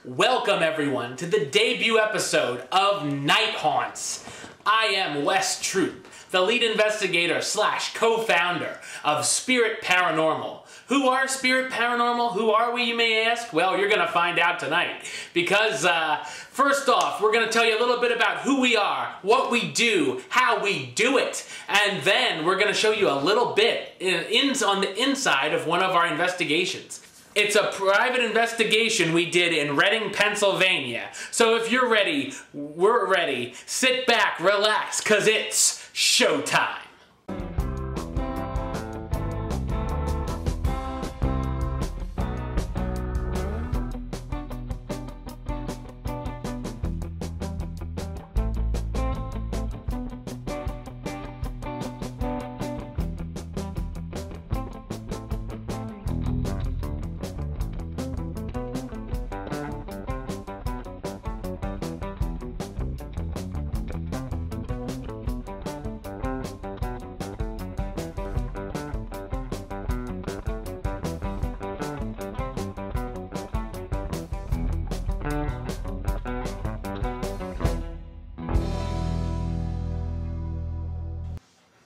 Welcome everyone to the debut episode of Night Haunts. I am Wes Troop, the lead investigator / co-founder of S.P.I.R.I.T Paranormal. Who are S.P.I.R.I.T Paranormal? Who are we, you may ask? Well, you're going to find out tonight. Because, first off, we're going to tell you a little bit about who we are, what we do, how we do it. And then we're going to show you a little bit on the inside of one of our investigations. It's a private investigation we did in Reading, Pennsylvania. So if you're ready, we're ready. Sit back, relax, because it's showtime.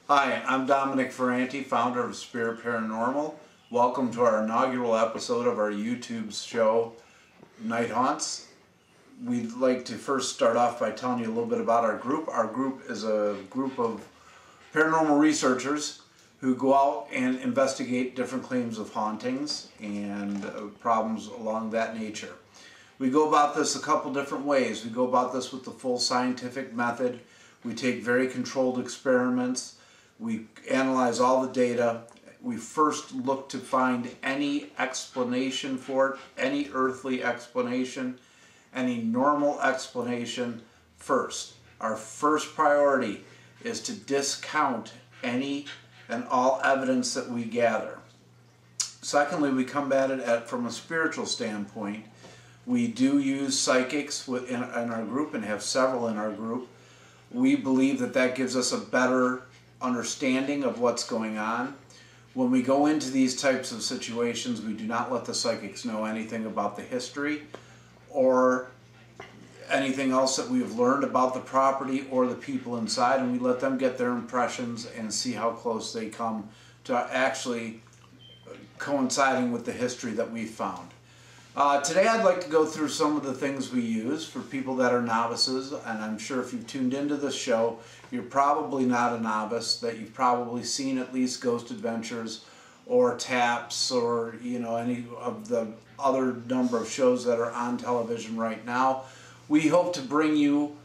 Hi, I'm S.P.I.R.I.T, founder of S.P.I.R.I.T Paranormal. Welcome to our inaugural episode of our YouTube show, Night Haunts. We'd like to first start off by telling you a little bit about our group. Our group is a group of paranormal researchers who go out and investigate different claims of hauntings and problems along that nature. We go about this a couple different ways. We go about this with the full scientific method. We take very controlled experiments. We analyze all the data. We first look to find any explanation for it, any earthly explanation, any normal explanation first. Our first priority is to discount any and all evidence that we gather. Secondly, we come at it from a spiritual standpoint. We do use psychics in our group and have several in our group. We believe that that gives us a better understanding of what's going on. When we go into these types of situations, we do not let the psychics know anything about the history or anything else that we've learned about the property or the people inside, and we let them get their impressions and see how close they come to actually coinciding with the history that we found. Today I'd like to go through some of the things we use for people that are novices, and I'm sure if you've tuned into this show, you're probably not a novice, that you've probably seen at least Ghost Adventures or Taps or any of the other number of shows that are on television right now. We hope to bring you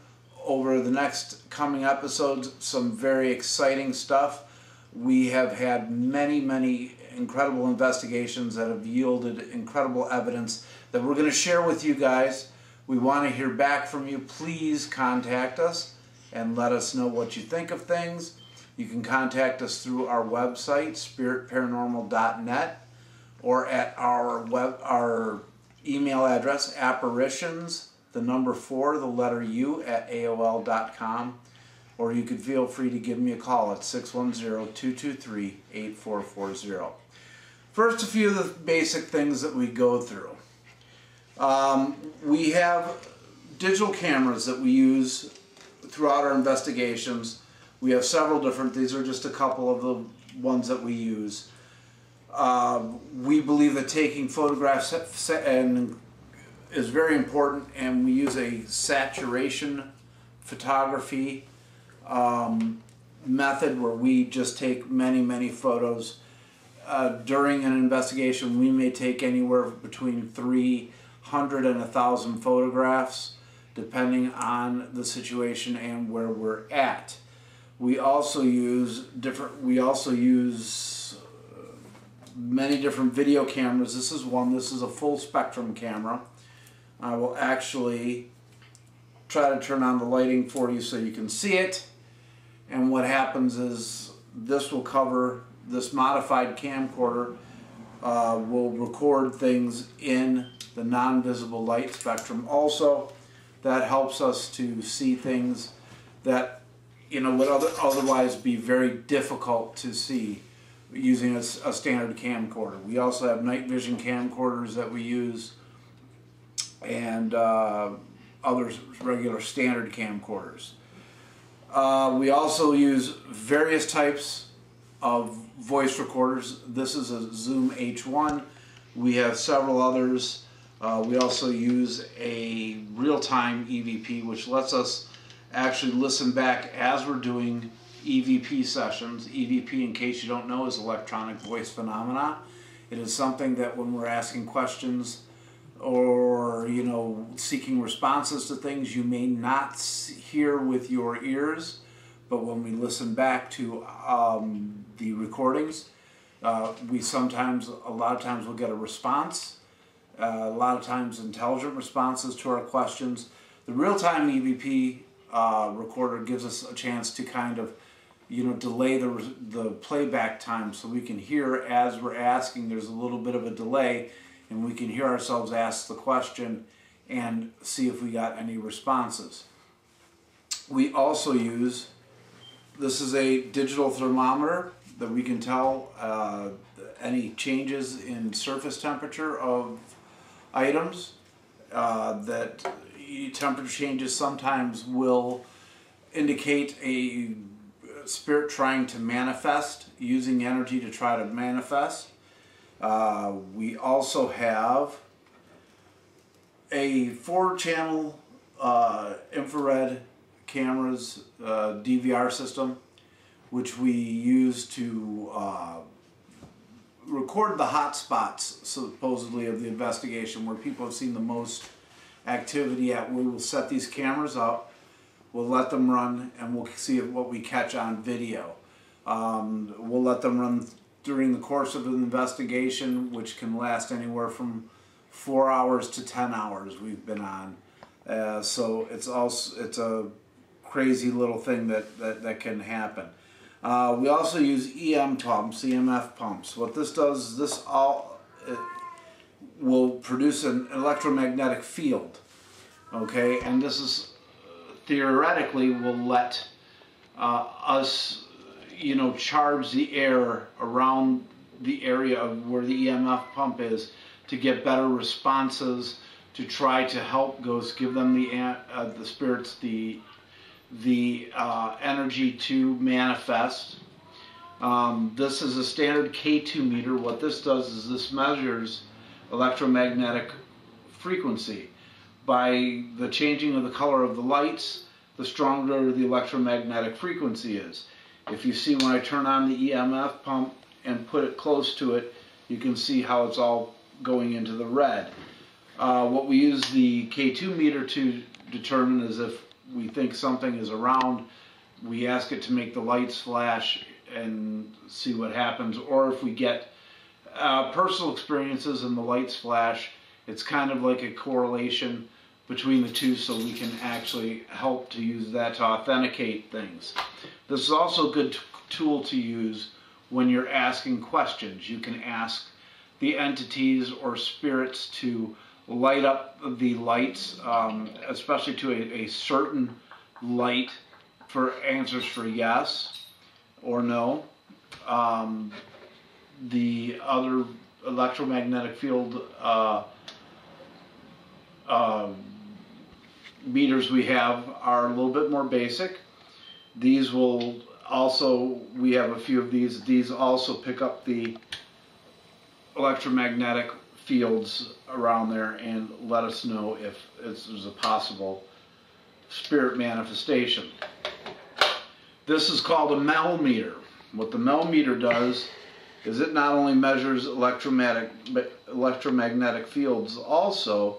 over the next coming episodes some very exciting stuff. We have had many incredible investigations that have yielded incredible evidence that we're going to share with you guys. We want to hear back from you. Please contact us and let us know what you think of things. You can contact us through our website, spiritparanormal.net, or at our email address, apparitions, the number 4, the letter U, at AOL.com. Or you can feel free to give me a call at 610-223-8440. First, a few of the basic things that we go through. We have digital cameras that we use throughout our investigations. We have several different, these are just a couple of the ones that we use. We believe that taking photographs is very important, and we use a saturation photography method where we just take many photos. During an investigation, we may take anywhere between 300 and 1,000 photographs, depending on the situation and where we're at. We also use many different video cameras. This is one. This is a full spectrum camera. I will actually try to turn on the lighting for you so you can see it. And what happens is this will cover, this modified camcorder will record things in the non-visible light spectrum. Also, that helps us to see things that would otherwise be very difficult to see using a standard camcorder. We also have night vision camcorders that we use and other regular standard camcorders. We also use various types of voice recorders. This is a Zoom H1. We have several others. We also use a real-time EVP, which lets us actually listen back as we're doing EVP sessions. EVP, in case you don't know, is electronic voice phenomena. It is something that when we're asking questions or, you know, seeking responses to things, you may not hear with your ears, but when we listen back to the recordings, we sometimes, a lot of times, will get a response. A lot of times intelligent responses to our questions. The real-time EVP recorder gives us a chance to kind of, you know, delay the playback time so we can hear as we're asking. There's a little bit of a delay, and we can hear ourselves ask the question and see if we got any responses. We also use, this is a digital thermometer that we can tell any changes in surface temperature of items. That temperature changes sometimes will indicate a spirit trying to manifest, using energy to try to manifest. We also have a 4-channel infrared cameras DVR system, which we use to record the hot spots, supposedly, of the investigation, where people have seen the most activity at. We will set these cameras up, we'll let them run, and we'll see what we catch on video. We'll let them run during the course of an investigation, which can last anywhere from 4 hours to 10 hours we've been on. So it's a crazy little thing that can happen. We also use EMF pumps. What this does is it will produce an electromagnetic field, okay? And this is theoretically will let us, you know, charge the air around the area of where the EMF pump is to get better responses, to try to help give them the spirits the energy to manifest. This is a standard K2 meter. What this does is this measures electromagnetic frequency. By the changing of the color of the lights, the stronger the electromagnetic frequency is. If you see when I turn on the EMF pump and put it close to it, you can see how it's all going into the red. What we use the K2 meter to determine is if we think something is around, we ask it to make the lights flash and see what happens. Or if we get personal experiences and the lights flash, it's kind of like a correlation between the two, so we can actually help to use that to authenticate things. This is also a good tool to use when you're asking questions. You can ask the entities or spirits to light up the lights, especially to a certain light, for answers for yes or no. The other electromagnetic field meters we have are a little bit more basic. These will also, we have a few of these. These also pick up the electromagnetic fields around there and let us know if there's a possible spirit manifestation. This is called a Mel meter. What the Mel meter does is it not only measures electromagnetic fields also,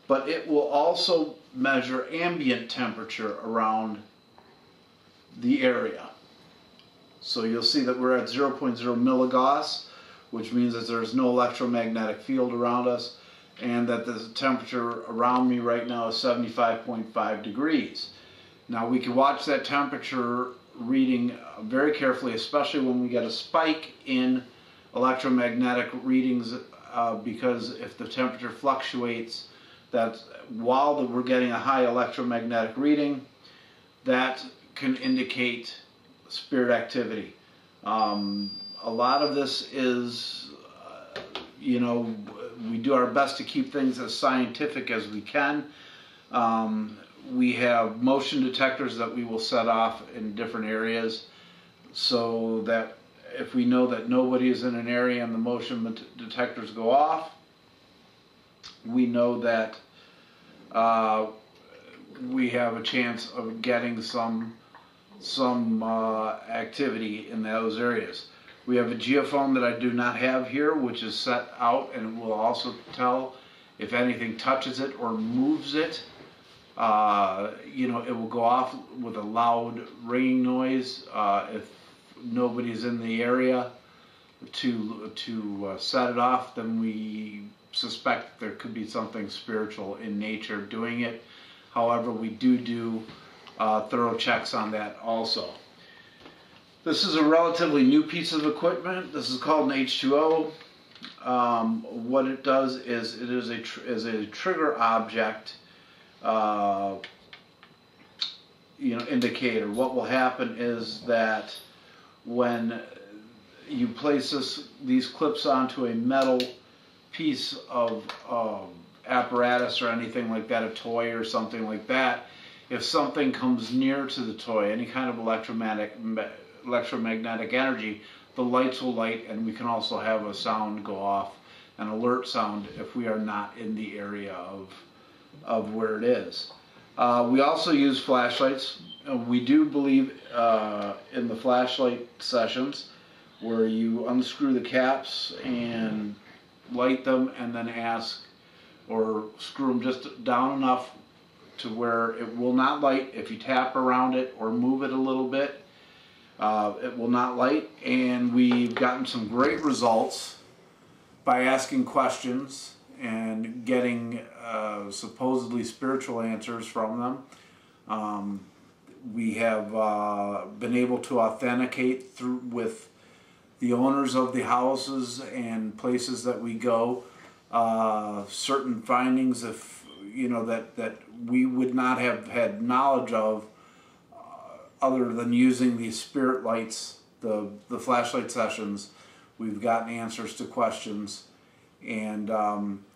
but it will also measure ambient temperature around the area. So you'll see that we're at 0.0 milligauss, which means that there's no electromagnetic field around us, and that the temperature around me right now is 75.5 degrees. Now we can watch that temperature reading very carefully, especially when we get a spike in electromagnetic readings, because if the temperature fluctuates, that while we're getting a high electromagnetic reading, that can indicate spirit activity. A lot of this is, you know, we do our best to keep things as scientific as we can. We have motion detectors that we will set off in different areas, so that if we know that nobody is in an area and the motion detectors go off, we know that we have a chance of getting some activity in those areas. We have a geophone that I do not have here, which is set out and will also tell if anything touches it or moves it. You know, it will go off with a loud ringing noise if nobody's in the area to set it off. Then we suspect there could be something spiritual in nature doing it. However, we do thorough checks on that also. This is a relatively new piece of equipment. This is called an H2O. What it does is it is a trigger object, you know, indicator. What will happen is that when you place these clips onto a metal piece of apparatus or anything like that, a toy or something like that, if something comes near to the toy, any kind of electromagnetic energy, the lights will light, and we can also have a sound go off, an alert sound, if we are not in the area of where it is. We also use flashlights. We do believe in the flashlight sessions where you unscrew the caps and light them and then ask, or screw them just down enough to where it will not light. If you tap around it or move it a little bit, it will not light. And we've gotten some great results by asking questions and getting supposedly spiritual answers from them. We have been able to authenticate with the owners of the houses and places that we go certain findings, if you know, that we would not have had knowledge of other than using these spirit lights, the flashlight sessions. We've gotten answers to questions and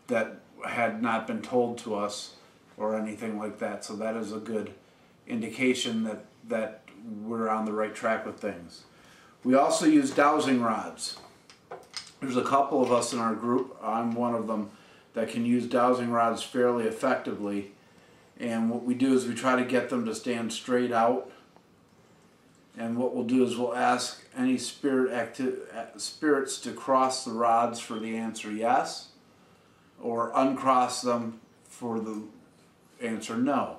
that had not been told to us or anything like that. So that is a good indication that we're on the right track with things. We also use dowsing rods. There's a couple of us in our group, I'm one of them, that can use dowsing rods fairly effectively. And what we do is we try to get them to stand straight out. And what we'll do is we'll ask any spirits to cross the rods for the answer yes, or uncross them for the answer no.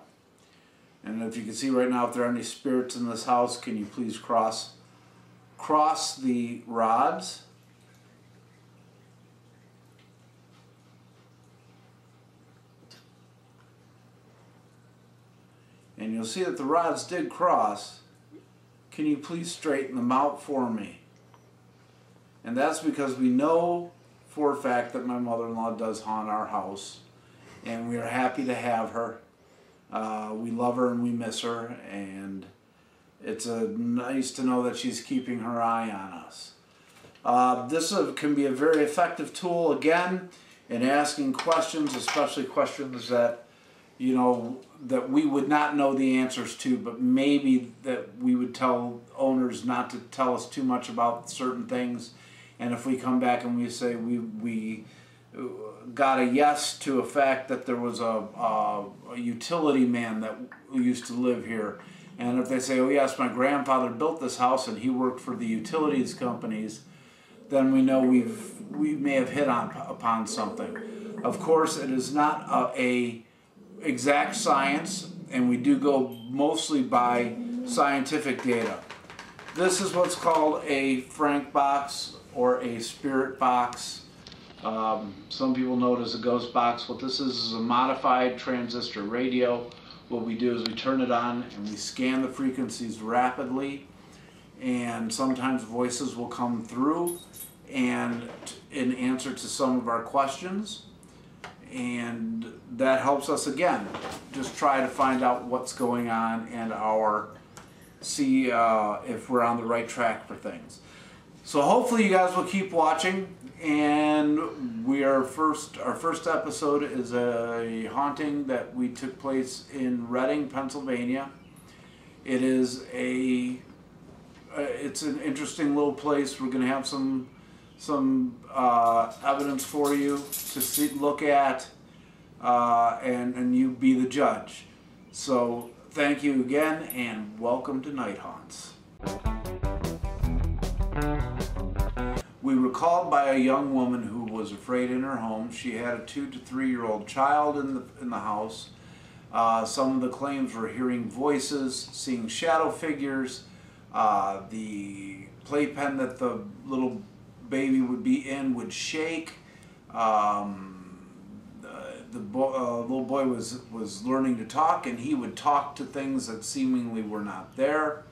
And if you can see right now, if there are any spirits in this house, can you please cross the rods? And you'll see that the rods did cross. Can you please straighten them out for me? And that's because we know for a fact that my mother-in-law does haunt our house, and we are happy to have her. We love her and we miss her, and it's nice to know that she's keeping her eye on us. This can be a very effective tool, again, in asking questions, especially questions that, you know, that we would not know the answers to, but maybe that we would tell owners not to tell us too much about certain things. And if we come back and we say we got a yes to a fact that there was a utility man that used to live here, and if they say, oh yes, my grandfather built this house and he worked for the utilities companies, then we know we may have hit upon something. Of course, it is not a exact science, and we do go mostly by scientific data. This is what's called a Frank box or a spirit box. Some people know it as a ghost box. What this is a modified transistor radio. What we do is we turn it on and we scan the frequencies rapidly, and sometimes voices will come through and in answer to some of our questions. And that helps us, again, just try to find out what's going on and see if we're on the right track for things. So hopefully you guys will keep watching. And our first episode is a haunting that we took place in Reading, Pennsylvania. It is it's an interesting little place. We're going to have some evidence for you to look at, and you be the judge. So thank you again, and welcome to Night Haunts. We were called by a young woman who was afraid in her home. She had a 2 to 3 year old child in the house. Some of the claims were hearing voices, seeing shadow figures, the playpen that the little baby would be in would shake. Little boy was learning to talk, and he would talk to things that seemingly were not there.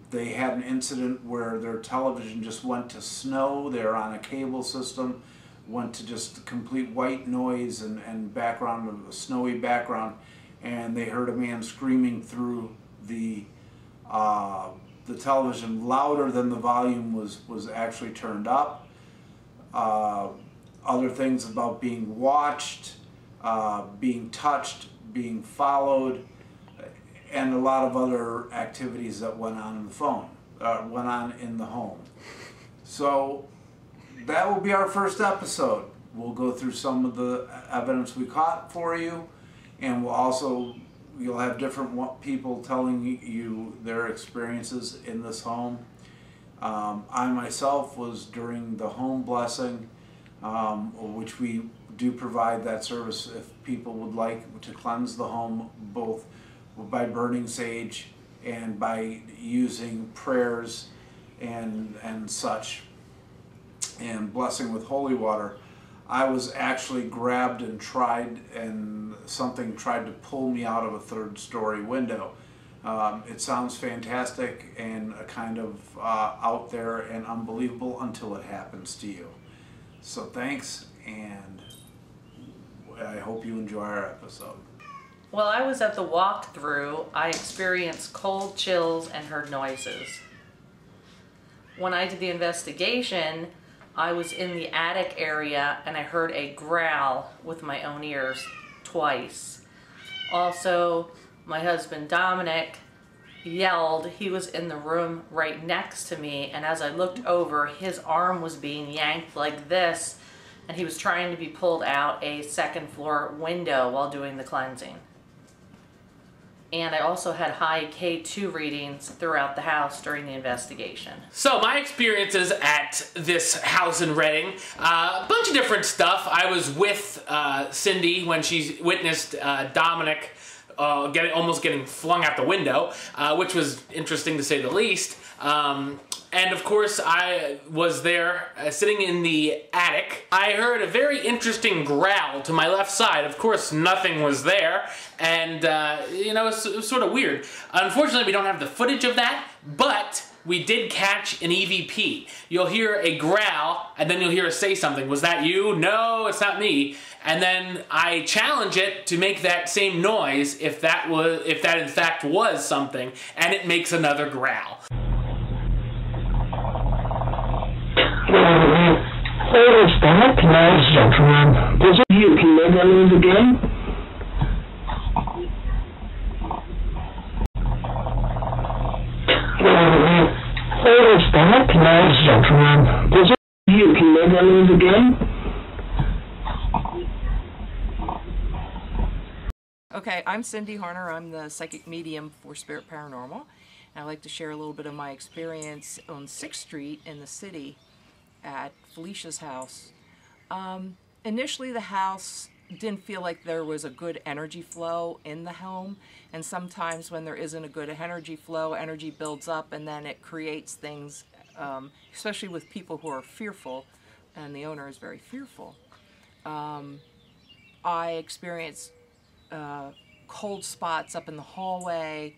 They had an incident where their television just went to snow. They were on a cable system, went to just complete white noise and background of a snowy background, and they heard a man screaming through the television louder than the volume was actually turned up. Other things about being watched, being touched, being followed, and a lot of other activities that went on in the home. So that will be our first episode. We'll go through some of the evidence we caught for you, and you'll have different people telling you their experiences in this home. I myself was during the home blessing, which we do provide that service if people would like to cleanse the home, both by burning sage and by using prayers and such, and blessing with holy water. I was actually grabbed and something tried to pull me out of a 3rd-story window. It sounds fantastic and kind of out there and unbelievable until it happens to you. So thanks, and I hope you enjoy our episode. While I was at the walkthrough, I experienced cold chills and heard noises. When I did the investigation, I was in the attic area and I heard a growl with my own ears twice. Also, my husband Dominic yelled. He was in the room right next to me, and as I looked over, his arm was being yanked like this, and he was trying to be pulled out a 2nd floor window while doing the cleansing. And I also had high K2 readings throughout the house during the investigation. So my experiences at this house in Reading, a bunch of different stuff. I was with Cindy when she witnessed Dominic almost getting flung out the window, which was interesting to say the least. And of course, I was there sitting in the attic. I heard a very interesting growl to my left side. Of course, nothing was there, and you know, it was sort of weird. Unfortunately, we don't have the footage of that, but we did catch an EVP. You'll hear a growl, and then you'll hear us say something. Was that you? No, it's not me. And then I challenge it to make that same noise if that in fact was something, and it makes another growl. What is that, ladies and gentlemen? Does it you can never lose again? What is that, ladies and gentlemen? Does it you can never lose again? Okay, I'm Cindy Horner. I'm the psychic medium for Spirit Paranormal. And I'd like to share a little bit of my experience on 6th Street in the city at Felicia's house. Initially, the house didn't feel like there was a good energy flow in the home, and sometimes when there isn't a good energy flow, energy builds up and then it creates things, especially with people who are fearful, and the owner is very fearful. I experienced cold spots up in the hallway.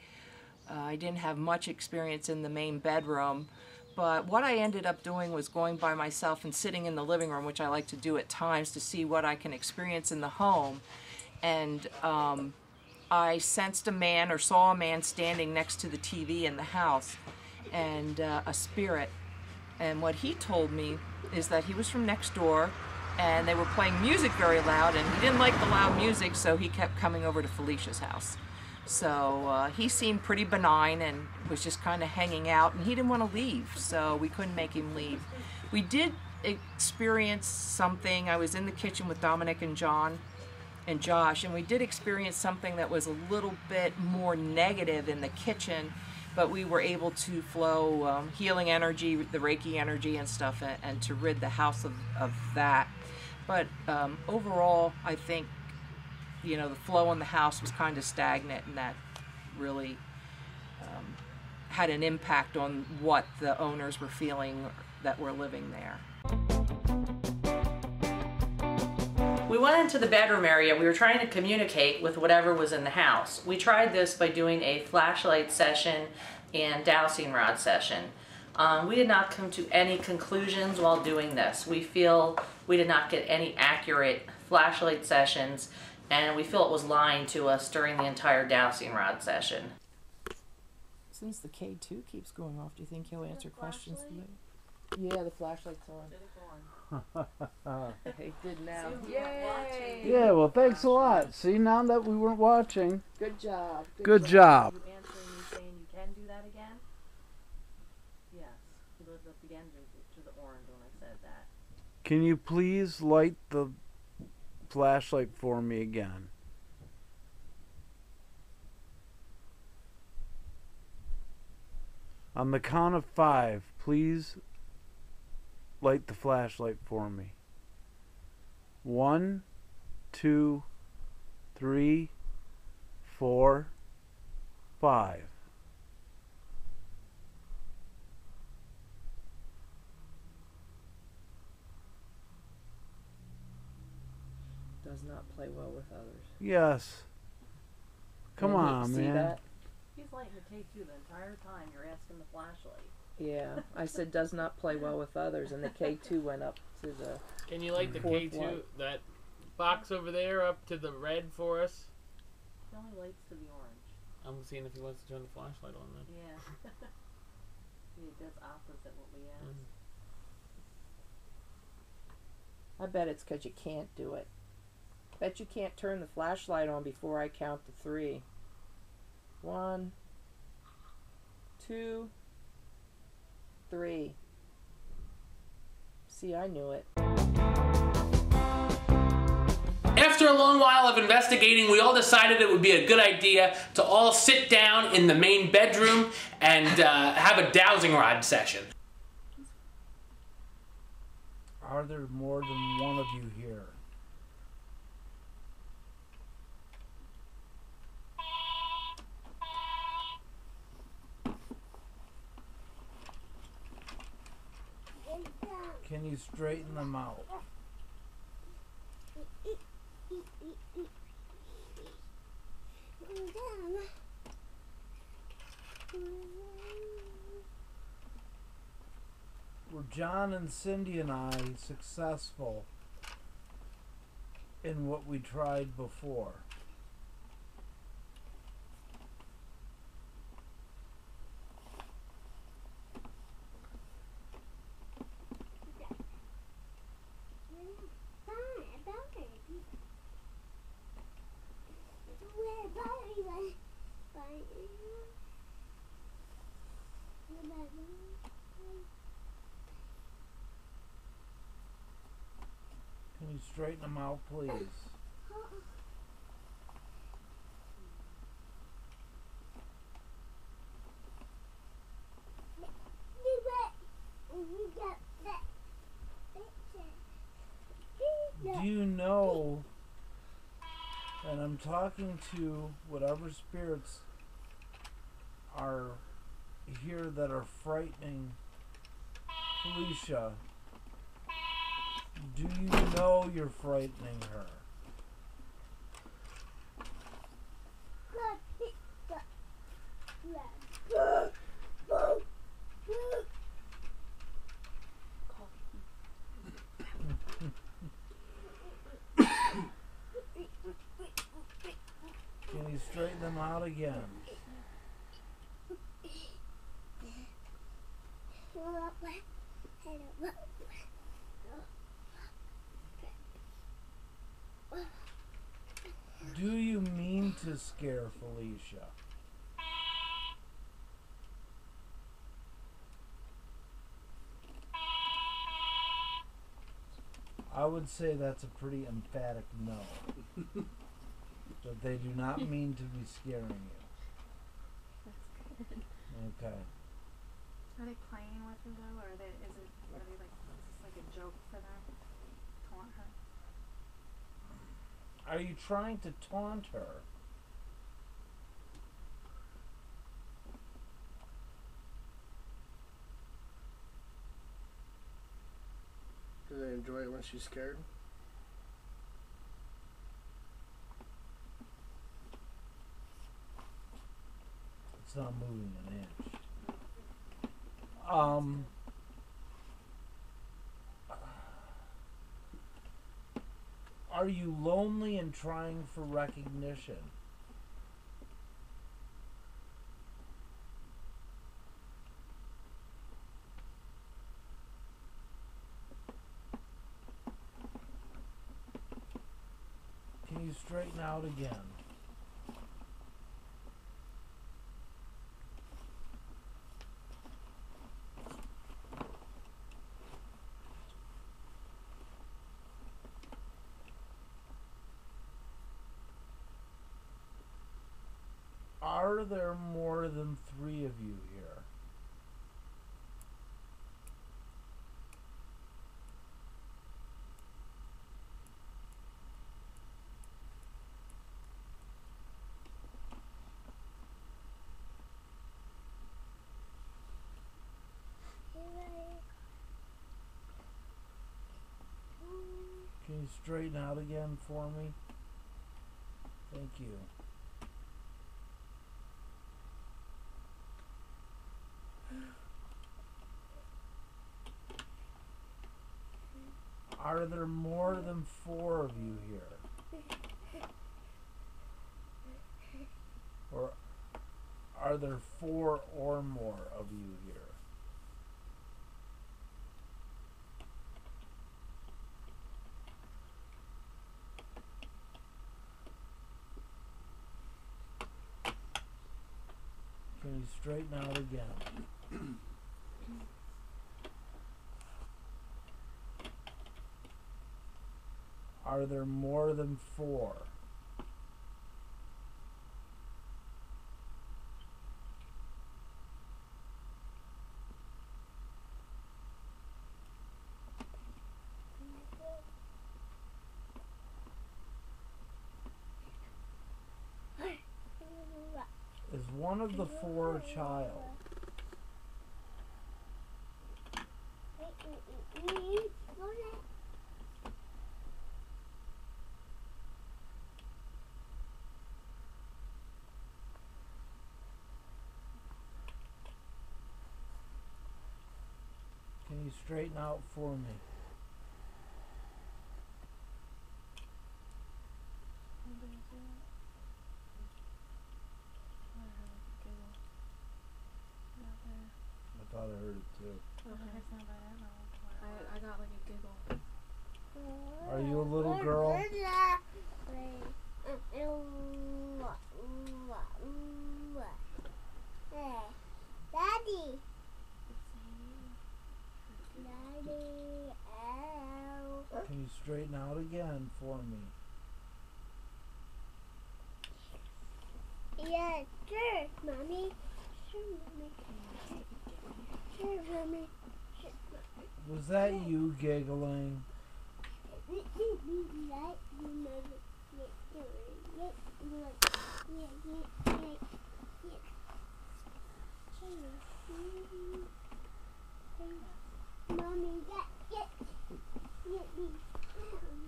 I didn't have much experience in the main bedroom. But what I ended up doing was going by myself and sitting in the living room, which I like to do at times to see what I can experience in the home. And I sensed a man, or saw a man standing next to the TV in the house, and a spirit And what he told me is that he was from next door and they were playing music very loud, and he didn't like the loud music, so he kept coming over to Felicia's house. So he seemed pretty benign and was just kind of hanging out, and he didn't want to leave, so we couldn't make him leave. We did experience something. I was in the kitchen with Dominic and John and Josh, and we did experience something that was a little bit more negative in the kitchen, but we were able to flow healing energy, the Reiki energy and stuff, and to rid the house of that. But overall, I think, you know, the flow in the house was kind of stagnant, and that really had an impact on what the owners were feeling that were living there. We went into the bedroom area. We were trying to communicate with whatever was in the house. We tried this by doing a flashlight session and dowsing rod session. We did not come to any conclusions while doing this. We feel we did not get any accurate flashlight sessions, and we feel it was lying to us during the entire dowsing rod session. Since the K2 keeps going off, do you think he'll answer questions later? Yeah, the flashlight's on. He did now. Yay! Yeah, well, thanks a lot. See, now that we weren't watching. Good job. Good job. You answering me saying you can do that again? Yes. He lived up again to the orange when I said that. Can you please light the flashlight for me again? On the count of 5, please light the flashlight for me. 1, 2, 3, 4, 5. Does not play well with others. Yes. Come Can you on, see man. that? He's lighting the K2 the entire time you're asking the flashlight. Yeah, I said does not play well with others, and the K2 went up to the... Can you light the Fourth K2, light. that box over there, up to the red for us? He only lights to the orange. I'm seeing if he wants to turn the flashlight on then. Yeah. He does opposite what we asked. I bet it's because you can't do it. Bet you can't turn the flashlight on before I count to 3. 1, 2, 3. See, I knew it. After a long while of investigating, we all decided it would be a good idea to all sit down in the main bedroom and have a dowsing rod session. Are there more than one of you here? Can you straighten them out? Were John and Cindy and I successful in what we tried before? Can you straighten them out, please? Do you know, and I'm talking to whatever spirits are here that are frightening Felicia, do you know you're frightening her? Can you straighten them out again? Do you mean to scare Felicia? I would say that's a pretty emphatic no. That they do not mean to be scaring you. That's good. Okay. Are they playing with her though, or are they like, is this like a joke for them? Taunt her? Are you trying to taunt her? Do they enjoy it when she's scared? It's not moving an inch. Are you lonely and trying for recognition? Can you straighten out again? Are there more than 3 of you here? Can you straighten out again for me? Thank you. Are there more than 4 of you here? Or are there 4 or more of you here? Can you straighten out again? Are there more than 4? Is one of the 4 a child? Can you straighten out for me? I thought I heard it too. Okay, it's not bad. I got like a giggle. Are you a little girl? Daddy. Can you straighten out again for me? Yeah, sure, Mommy. Sure, Mommy. Sure, Mommy. Was that you giggling? Mommy,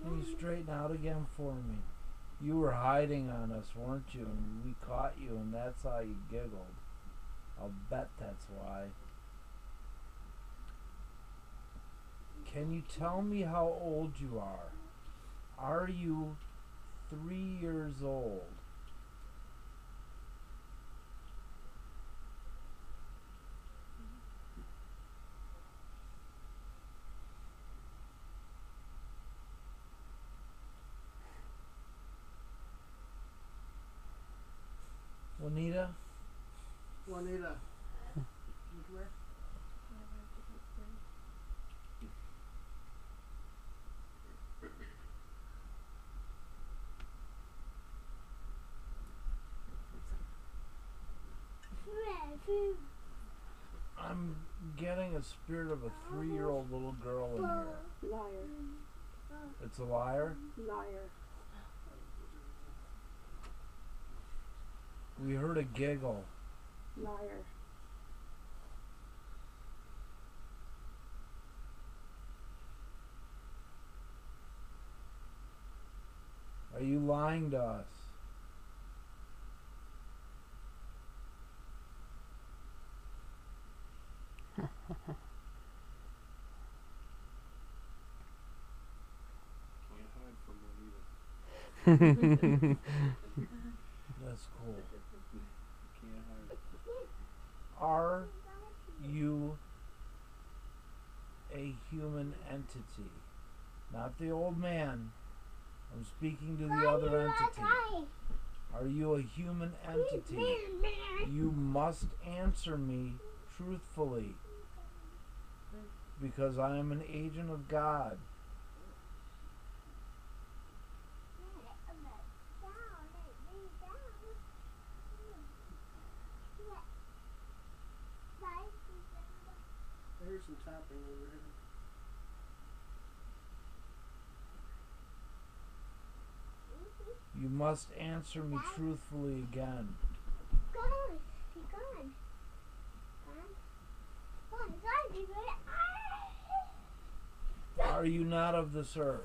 Can you straighten out again for me? You were hiding on us, weren't you? And we caught you, and that's how you giggled. I'll bet that's why. Can you tell me how old you are? Are you 3 years old? Juanita? Juanita. I'm getting a spirit of a 3-year-old little girl in here. Liar. It's a liar? Liar. We heard a giggle. Liar. Are you lying to us? That's cool. Are you a human entity? Not the old man. I'm speaking to the other entity. Are you a human entity? You must answer me truthfully, because I am an agent of God. I hear some tapping over here. You must answer me truthfully again. Are you not of this earth?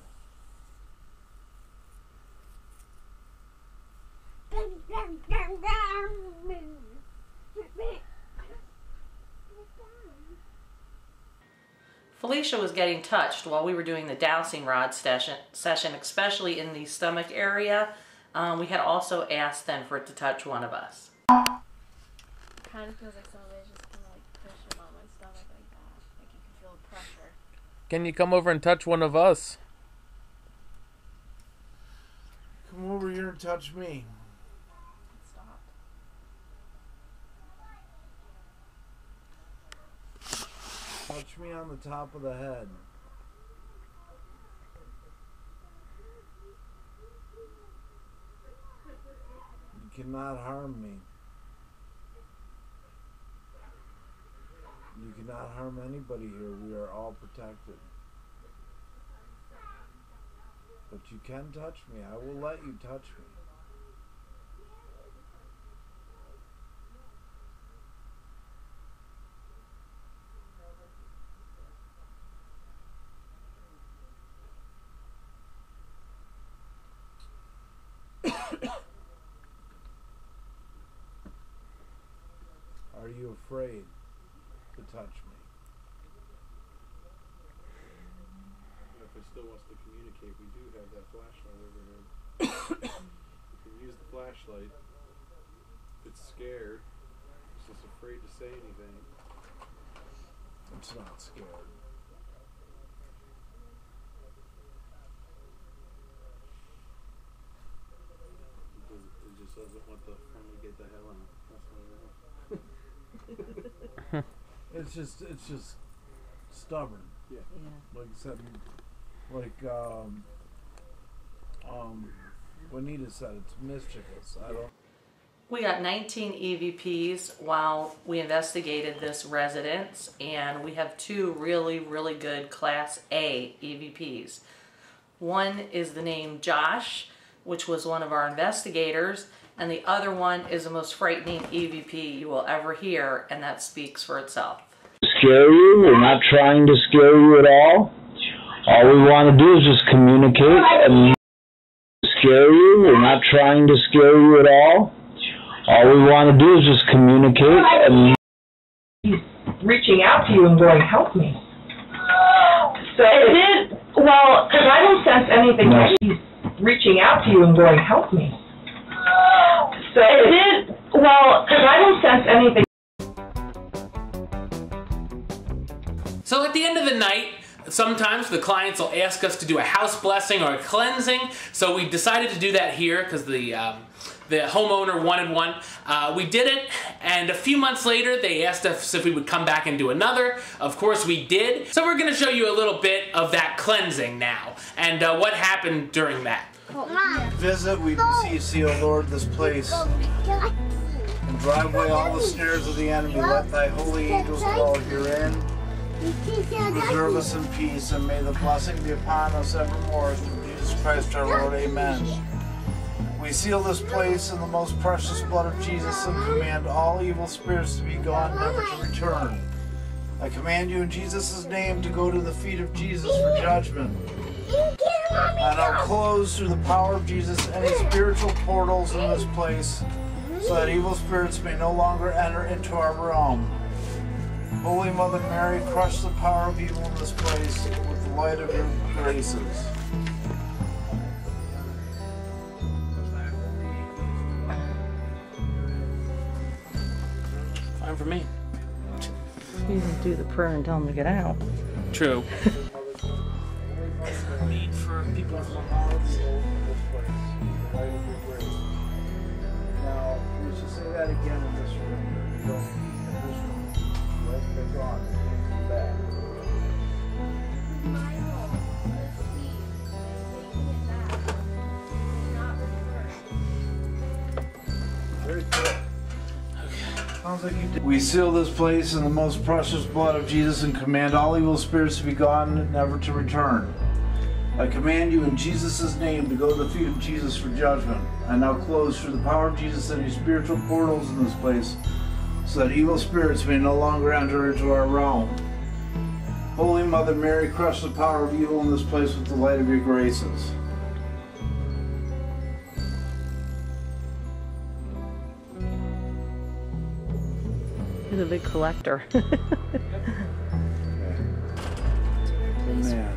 Felicia was getting touched while we were doing the dowsing rod session, especially in the stomach area. We had also asked then for it to touch one of us. Kind of feels like somebody's just kind of like pushing on my stomach like that. Like you can feel the pressure. Can you come over and touch one of us? Come over here and touch me. It stopped. Touch me on the top of the head. You cannot harm me. You cannot harm anybody here. We are all protected. But you can touch me. I will let you touch me. Are you afraid to touch me? If it still wants to communicate, we do have that flashlight over here. You can use the flashlight. If it's scared, it's just afraid to say anything. It's not scared. It just doesn't want the friendly get the hell out. That's what it is. It's just stubborn. Yeah. Like I said, Juanita said, it's mischievous. I don't. We got 19 EVPs while we investigated this residence, and we have 2 really, really good Class A EVPs. One is the name Josh, which was one of our investigators, and the other one is the most frightening EVP you will ever hear, and that speaks for itself. Scare you? We're not trying to scare you at all. All we want to do is just communicate and scare you. We're not trying to scare you at all. All we want to do is just communicate and he's reaching out to you and going, help me. So it is, well, because I don't sense anything. No. He's reaching out to you and going, help me. So it is, well, because I don't sense anything. So at the end of the night, sometimes the clients will ask us to do a house blessing or a cleansing, so we decided to do that here because the The homeowner wanted one. We did it, and a few months later, they asked us if we would come back and do another. Of course, we did. So we're going to show you a little bit of that cleansing now, and what happened during that. Visit, we beseech thee, O Lord, this place, and drive away all the snares of the enemy. Let thy holy angels dwell herein. Preserve us in peace, and may the blessing be upon us evermore through Jesus Christ our Lord. Amen. We seal this place in the most precious blood of Jesus and command all evil spirits to be gone, never to return. I command you in Jesus' name to go to the feet of Jesus for judgment. And I'll close through the power of Jesus any spiritual portals in this place, so that evil spirits may no longer enter into our realm. Holy Mother Mary, crush the power of evil in this place with the light of your graces. Fine for me. You can do the prayer and tell them to get out. True. Need for people. Now, we should say that again in this room. You don't in this room. Right? They're gone. They back. Very good. Sounds like you did. We seal this place in the most precious blood of Jesus and command all evil spirits to be gone, never to return. I command you in Jesus' name to go to the feet of Jesus for judgment. I now close through the power of Jesus any spiritual portals in this place, so that evil spirits may no longer enter into our realm. Holy Mother Mary, crush the power of evil in this place with the light of your graces. He's a big collector. Amen.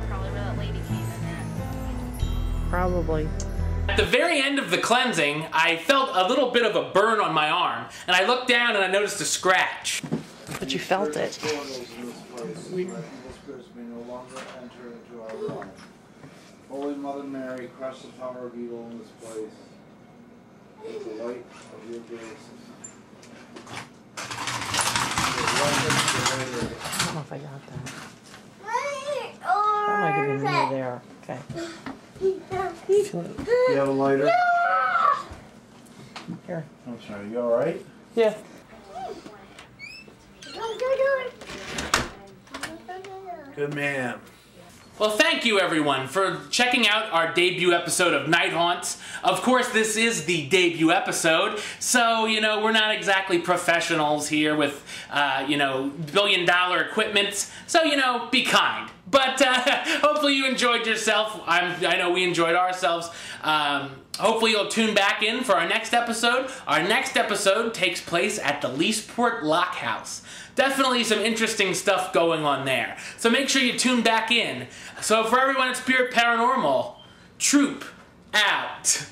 Probably where that lady came in at. Probably. At the very end of the cleansing, I felt a little bit of a burn on my arm, and I looked down and I noticed a scratch. But you felt it. Holy Mother Mary, crush the power of evil in this place with the light of your graces. I don't know if I got that. That might have been me there. Okay. You have a lighter? Here. I'm sorry, you alright? Yeah. Good man. Well, thank you everyone for checking out our debut episode of Night Haunts. Of course, this is the debut episode, so, you know, we're not exactly professionals here with, you know, billion-dollar equipment, so, you know, be kind. But hopefully you enjoyed yourself. I know we enjoyed ourselves. Hopefully you'll tune back in for our next episode. Our next episode takes place at the Leesport Lock House. Definitely some interesting stuff going on there. So make sure you tune back in. So for everyone at Spirit Paranormal, Troop out.